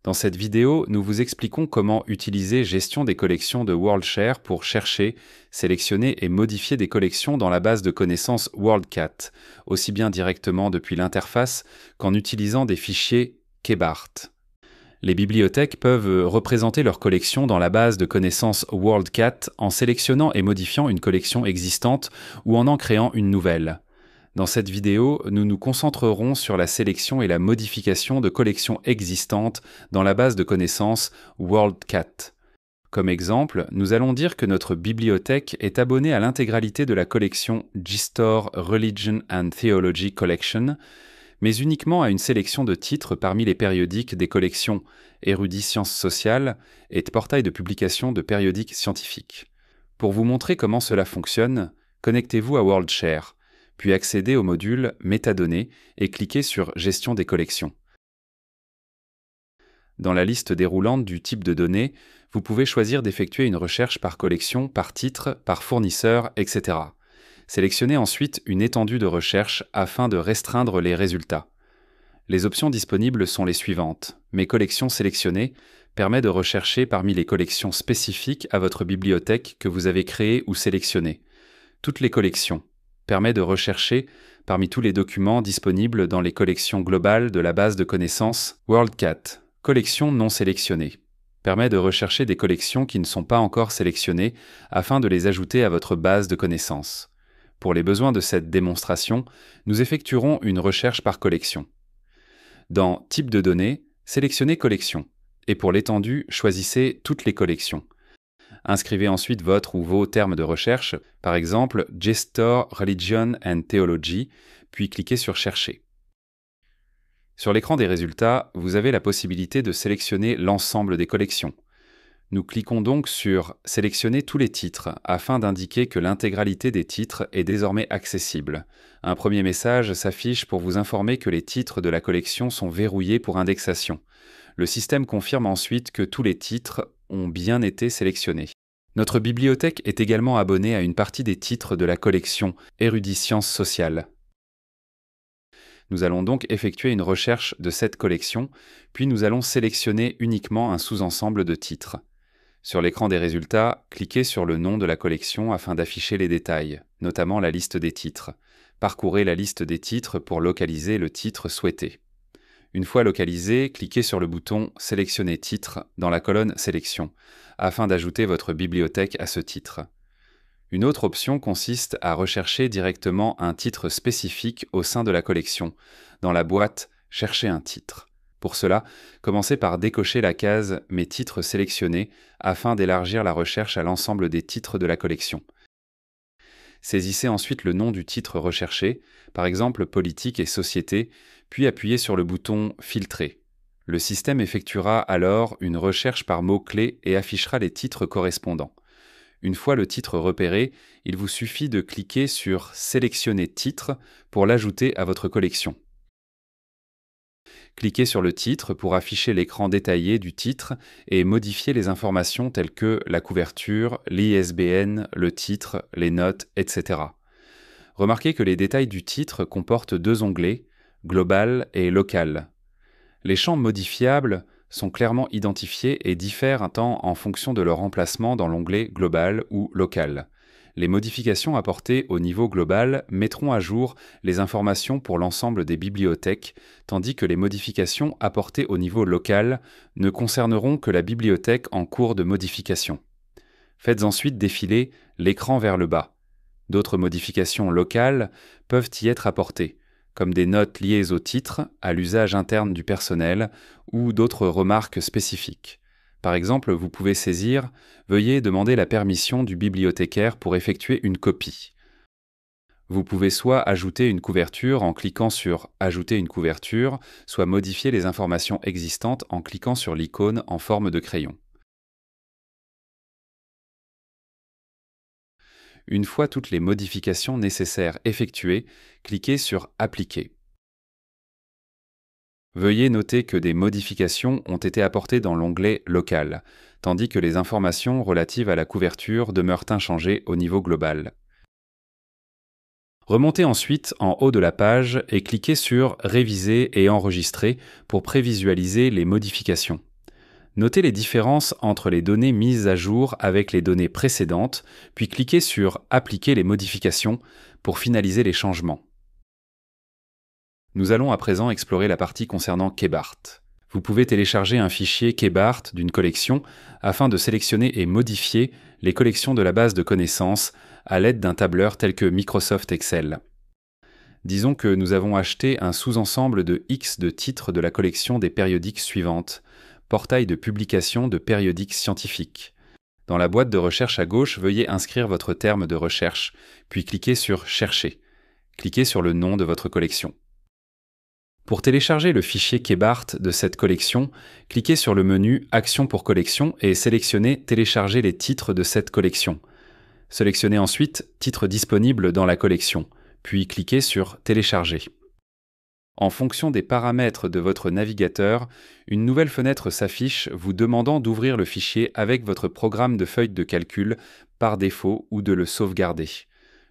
Dans cette vidéo, nous vous expliquons comment utiliser Gestion des collections de WorldShare pour chercher, sélectionner et modifier des collections dans la base de connaissances WorldCat, aussi bien directement depuis l'interface qu'en utilisant des fichiers KBART. Les bibliothèques peuvent représenter leur collection dans la base de connaissances WorldCat en sélectionnant et modifiant une collection existante ou en créant une nouvelle. Dans cette vidéo, nous nous concentrerons sur la sélection et la modification de collections existantes dans la base de connaissances WorldCat. Comme exemple, nous allons dire que notre bibliothèque est abonnée à l'intégralité de la collection JSTOR Religion and Theology Collection, mais uniquement à une sélection de titres parmi les périodiques des collections Érudits Sciences Sociales et Portail de publication de périodiques scientifiques. Pour vous montrer comment cela fonctionne, connectez-vous à WorldShare, puis accédez au module Métadonnées et cliquez sur Gestion des collections. Dans la liste déroulante du type de données, vous pouvez choisir d'effectuer une recherche par collection, par titre, par fournisseur, etc. Sélectionnez ensuite une étendue de recherche afin de restreindre les résultats. Les options disponibles sont les suivantes. Mes collections sélectionnées permet de rechercher parmi les collections spécifiques à votre bibliothèque que vous avez créées ou sélectionnées. Toutes les collections permet de rechercher parmi tous les documents disponibles dans les collections globales de la base de connaissances WorldCat. Collections non sélectionnées permet de rechercher des collections qui ne sont pas encore sélectionnées afin de les ajouter à votre base de connaissances. Pour les besoins de cette démonstration, nous effectuerons une recherche par collection. Dans Type de données, sélectionnez Collection et pour l'étendue, choisissez toutes les collections. Inscrivez ensuite votre ou vos termes de recherche, par exemple JSTOR Religion and Theology, puis cliquez sur Chercher. Sur l'écran des résultats, vous avez la possibilité de sélectionner l'ensemble des collections. Nous cliquons donc sur Sélectionner tous les titres afin d'indiquer que l'intégralité des titres est désormais accessible. Un premier message s'affiche pour vous informer que les titres de la collection sont verrouillés pour indexation. Le système confirme ensuite que tous les titres ont bien été sélectionnés. Notre bibliothèque est également abonnée à une partie des titres de la collection Érudits Sciences Sociales. Nous allons donc effectuer une recherche de cette collection, puis nous allons sélectionner uniquement un sous-ensemble de titres. Sur l'écran des résultats, cliquez sur le nom de la collection afin d'afficher les détails, notamment la liste des titres. Parcourez la liste des titres pour localiser le titre souhaité. Une fois localisé, cliquez sur le bouton « Sélectionner titre » dans la colonne « Sélection » afin d'ajouter votre bibliothèque à ce titre. Une autre option consiste à rechercher directement un titre spécifique au sein de la collection, dans la boîte « Chercher un titre ». Pour cela, commencez par décocher la case « Mes titres sélectionnés » afin d'élargir la recherche à l'ensemble des titres de la collection. Saisissez ensuite le nom du titre recherché, par exemple Politique et Société, puis appuyez sur le bouton Filtrer. Le système effectuera alors une recherche par mots-clés et affichera les titres correspondants. Une fois le titre repéré, il vous suffit de cliquer sur Sélectionner titre pour l'ajouter à votre collection. Cliquez sur le titre pour afficher l'écran détaillé du titre et modifier les informations telles que la couverture, l'ISBN, le titre, les notes, etc. Remarquez que les détails du titre comportent deux onglets, Global et Local. Les champs modifiables sont clairement identifiés et diffèrent un temps en fonction de leur emplacement dans l'onglet Global ou Local. Les modifications apportées au niveau global mettront à jour les informations pour l'ensemble des bibliothèques, tandis que les modifications apportées au niveau local ne concerneront que la bibliothèque en cours de modification. Faites ensuite défiler l'écran vers le bas. D'autres modifications locales peuvent y être apportées, comme des notes liées au titre, à l'usage interne du personnel ou d'autres remarques spécifiques. Par exemple, vous pouvez saisir « Veuillez demander la permission du bibliothécaire pour effectuer une copie ». Vous pouvez soit ajouter une couverture en cliquant sur « Ajouter une couverture », soit modifier les informations existantes en cliquant sur l'icône en forme de crayon. Une fois toutes les modifications nécessaires effectuées, cliquez sur « Appliquer ». Veuillez noter que des modifications ont été apportées dans l'onglet Local, tandis que les informations relatives à la couverture demeurent inchangées au niveau global. Remontez ensuite en haut de la page et cliquez sur « Réviser et enregistrer » pour prévisualiser les modifications. Notez les différences entre les données mises à jour avec les données précédentes, puis cliquez sur « Appliquer les modifications » pour finaliser les changements. Nous allons à présent explorer la partie concernant KBART. Vous pouvez télécharger un fichier KBART d'une collection afin de sélectionner et modifier les collections de la base de connaissances à l'aide d'un tableur tel que Microsoft Excel. Disons que nous avons acheté un sous-ensemble de X de titres de la collection des périodiques suivantes, portail de publication de périodiques scientifiques. Dans la boîte de recherche à gauche, veuillez inscrire votre terme de recherche, puis cliquez sur « Chercher ». Cliquez sur le nom de votre collection. Pour télécharger le fichier KBART de cette collection, cliquez sur le menu « Action pour collection » et sélectionnez « Télécharger les titres de cette collection ». Sélectionnez ensuite « Titres disponibles dans la collection », puis cliquez sur « Télécharger ». En fonction des paramètres de votre navigateur, une nouvelle fenêtre s'affiche vous demandant d'ouvrir le fichier avec votre programme de feuille de calcul par défaut ou de le sauvegarder.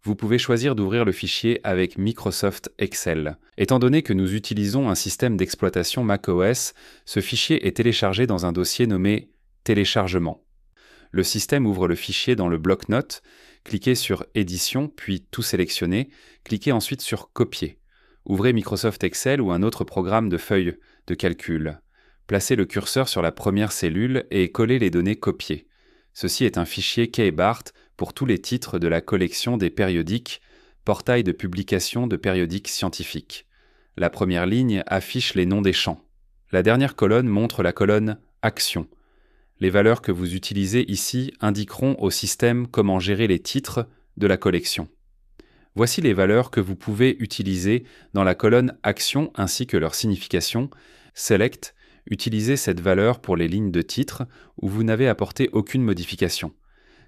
Vous pouvez choisir d'ouvrir le fichier avec Microsoft Excel. Étant donné que nous utilisons un système d'exploitation macOS, ce fichier est téléchargé dans un dossier nommé « Téléchargement ». Le système ouvre le fichier dans le bloc-notes, cliquez sur « Édition » puis « Tout sélectionner », cliquez ensuite sur « Copier ». Ouvrez Microsoft Excel ou un autre programme de feuille de calcul. Placez le curseur sur la première cellule et collez les données copiées. Ceci est un fichier KBART pour tous les titres de la collection des périodiques, portail de publication de périodiques scientifiques. La première ligne affiche les noms des champs. La dernière colonne montre la colonne « Action ». Les valeurs que vous utilisez ici indiqueront au système comment gérer les titres de la collection. Voici les valeurs que vous pouvez utiliser dans la colonne Action ainsi que leur signification. Select, utilisez cette valeur pour les lignes de titre où vous n'avez apporté aucune modification.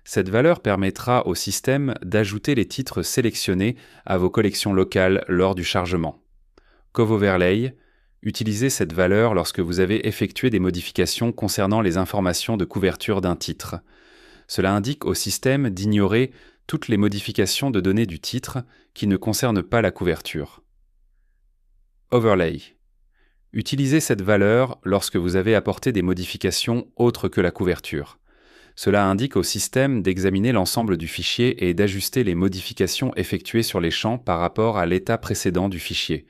Cette valeur permettra au système d'ajouter les titres sélectionnés à vos collections locales lors du chargement. CovOverlay, utilisez cette valeur lorsque vous avez effectué des modifications concernant les informations de couverture d'un titre. Cela indique au système d'ignorer toutes les modifications de données du titre qui ne concernent pas la couverture. Overlay. Utilisez cette valeur lorsque vous avez apporté des modifications autres que la couverture. Cela indique au système d'examiner l'ensemble du fichier et d'ajuster les modifications effectuées sur les champs par rapport à l'état précédent du fichier.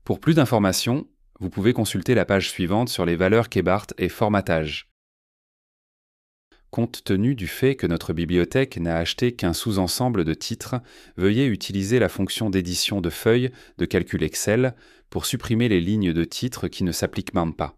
Pour plus d'informations, vous pouvez consulter la page suivante sur les valeurs KBART et formatage. Compte tenu du fait que notre bibliothèque n'a acheté qu'un sous-ensemble de titres, veuillez utiliser la fonction d'édition de feuilles de calcul Excel pour supprimer les lignes de titres qui ne s'appliquent même pas.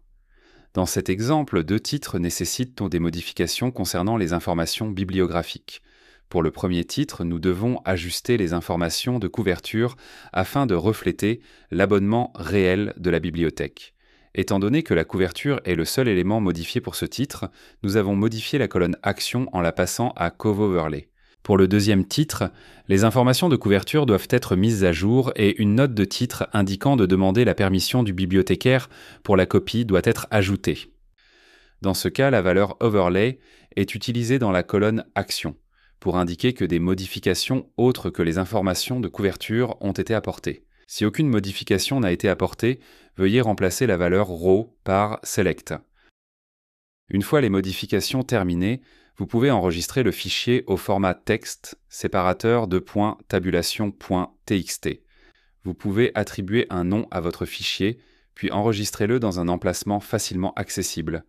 Dans cet exemple, 2 titres nécessitent des modifications concernant les informations bibliographiques. Pour le premier titre, nous devons ajuster les informations de couverture afin de refléter l'abonnement réel de la bibliothèque. Étant donné que la couverture est le seul élément modifié pour ce titre, nous avons modifié la colonne Action en la passant à CovOverlay. Pour le deuxième titre, les informations de couverture doivent être mises à jour et une note de titre indiquant de demander la permission du bibliothécaire pour la copie doit être ajoutée. Dans ce cas, la valeur Overlay est utilisée dans la colonne Action pour indiquer que des modifications autres que les informations de couverture ont été apportées. Si aucune modification n'a été apportée, veuillez remplacer la valeur Raw par Select. Une fois les modifications terminées, vous pouvez enregistrer le fichier au format texte séparateur de .tabulation.txt. Vous pouvez attribuer un nom à votre fichier, puis enregistrez-le dans un emplacement facilement accessible.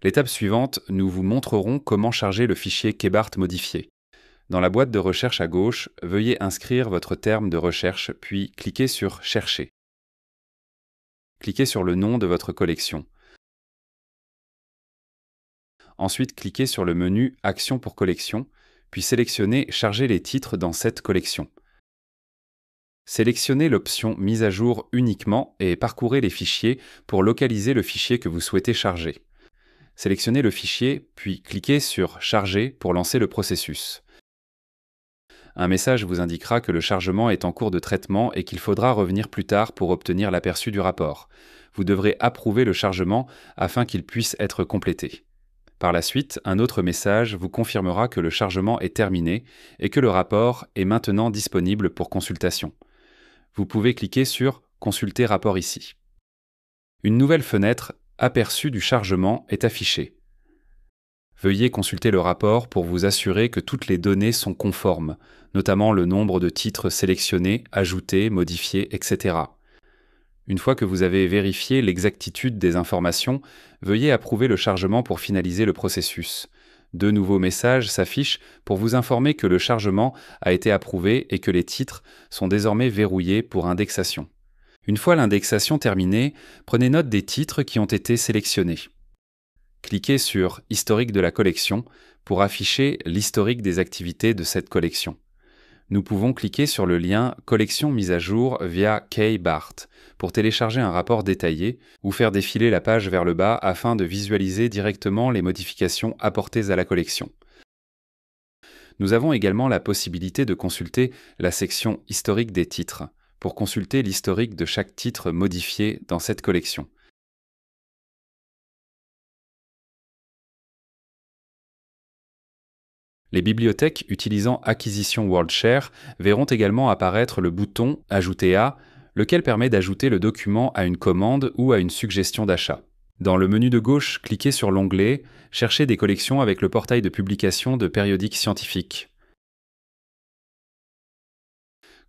L'étape suivante, nous vous montrerons comment charger le fichier KBART modifié. Dans la boîte de recherche à gauche, veuillez inscrire votre terme de recherche, puis cliquez sur « Chercher ». Cliquez sur le nom de votre collection. Ensuite, cliquez sur le menu « Action pour collection », puis sélectionnez « Charger les titres dans cette collection ». Sélectionnez l'option « Mise à jour uniquement » et parcourez les fichiers pour localiser le fichier que vous souhaitez charger. Sélectionnez le fichier, puis cliquez sur « Charger » pour lancer le processus. Un message vous indiquera que le chargement est en cours de traitement et qu'il faudra revenir plus tard pour obtenir l'aperçu du rapport. Vous devrez approuver le chargement afin qu'il puisse être complété. Par la suite, un autre message vous confirmera que le chargement est terminé et que le rapport est maintenant disponible pour consultation. Vous pouvez cliquer sur « Consulter rapport ici ». Une nouvelle fenêtre Aperçu du chargement est affiché. Veuillez consulter le rapport pour vous assurer que toutes les données sont conformes, notamment le nombre de titres sélectionnés, ajoutés, modifiés, etc. Une fois que vous avez vérifié l'exactitude des informations, veuillez approuver le chargement pour finaliser le processus. Deux nouveaux messages s'affichent pour vous informer que le chargement a été approuvé et que les titres sont désormais verrouillés pour indexation. Une fois l'indexation terminée, prenez note des titres qui ont été sélectionnés. Cliquez sur « Historique de la collection » pour afficher l'historique des activités de cette collection. Nous pouvons cliquer sur le lien « Collection mise à jour via K-BART » pour télécharger un rapport détaillé ou faire défiler la page vers le bas afin de visualiser directement les modifications apportées à la collection. Nous avons également la possibilité de consulter la section « Historique des titres » pour consulter l'historique de chaque titre modifié dans cette collection. Les bibliothèques utilisant Acquisition WorldShare verront également apparaître le bouton « Ajouter à », lequel permet d'ajouter le document à une commande ou à une suggestion d'achat. Dans le menu de gauche, cliquez sur l'onglet « Chercher des collections avec le portail de publication de périodiques scientifiques ».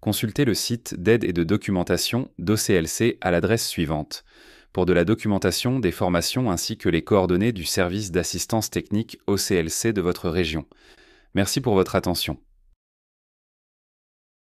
Consultez le site d'aide et de documentation d'OCLC à l'adresse suivante, pour de la documentation, des formations ainsi que les coordonnées du service d'assistance technique OCLC de votre région. Merci pour votre attention.